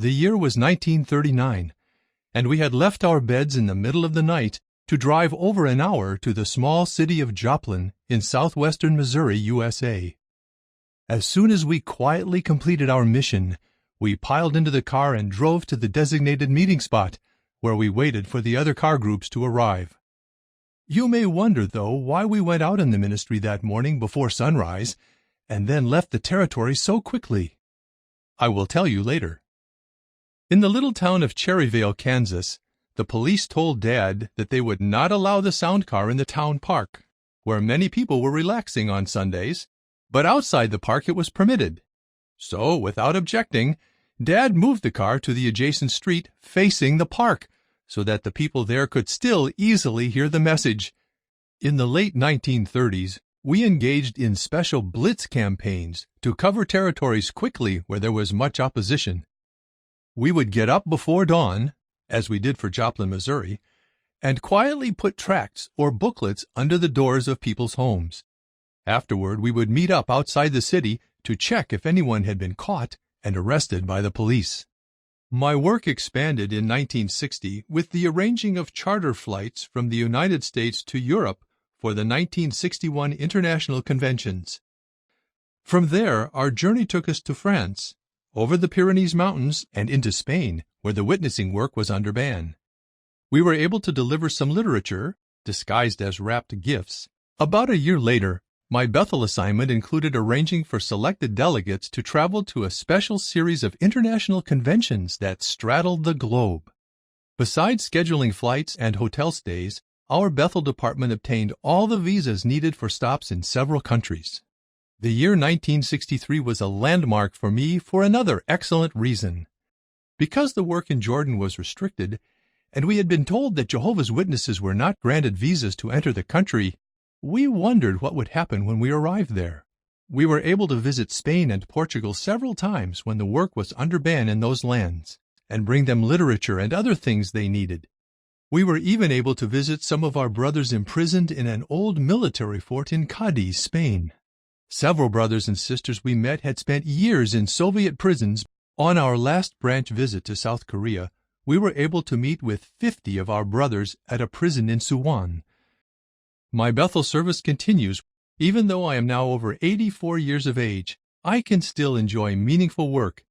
The year was 1939, and we had left our beds in the middle of the night to drive over an hour to the small city of Joplin in southwestern Missouri, USA. As soon as we quietly completed our mission, we piled into the car and drove to the designated meeting spot, where we waited for the other car groups to arrive. You may wonder, though, why we went out in the ministry that morning before sunrise, and then left the territory so quickly. I will tell you later. In the little town of Cherryvale, Kansas, the police told Dad that they would not allow the sound car in the town park, where many people were relaxing on Sundays, but outside the park it was permitted. So, without objecting, Dad moved the car to the adjacent street facing the park, so that the people there could still easily hear the message. In the late 1930s, we engaged in special blitz campaigns to cover territories quickly where there was much opposition. We would get up before dawn, as we did for Joplin, Missouri, and quietly put tracts or booklets under the doors of people's homes. Afterward, we would meet up outside the city to check if anyone had been caught and arrested by the police. My work expanded in 1960 with the arranging of charter flights from the United States to Europe for the 1961 international conventions. From there, our journey took us to France, over the Pyrenees Mountains, and into Spain, where the witnessing work was under ban. We were able to deliver some literature, disguised as wrapped gifts. About a year later, my Bethel assignment included arranging for selected delegates to travel to a special series of international conventions that straddled the globe. Besides scheduling flights and hotel stays, our Bethel department obtained all the visas needed for stops in several countries. The year 1963 was a landmark for me for another excellent reason. Because the work in Jordan was restricted, and we had been told that Jehovah's Witnesses were not granted visas to enter the country, we wondered what would happen when we arrived there. We were able to visit Spain and Portugal several times when the work was under ban in those lands, and bring them literature and other things they needed. We were even able to visit some of our brothers imprisoned in an old military fort in Cadiz, Spain. Several brothers and sisters we met had spent years in Soviet prisons. On our last branch visit to South Korea, we were able to meet with 50 of our brothers at a prison in Suwon. My Bethel service continues. Even though I am now over 84 years of age, I can still enjoy meaningful work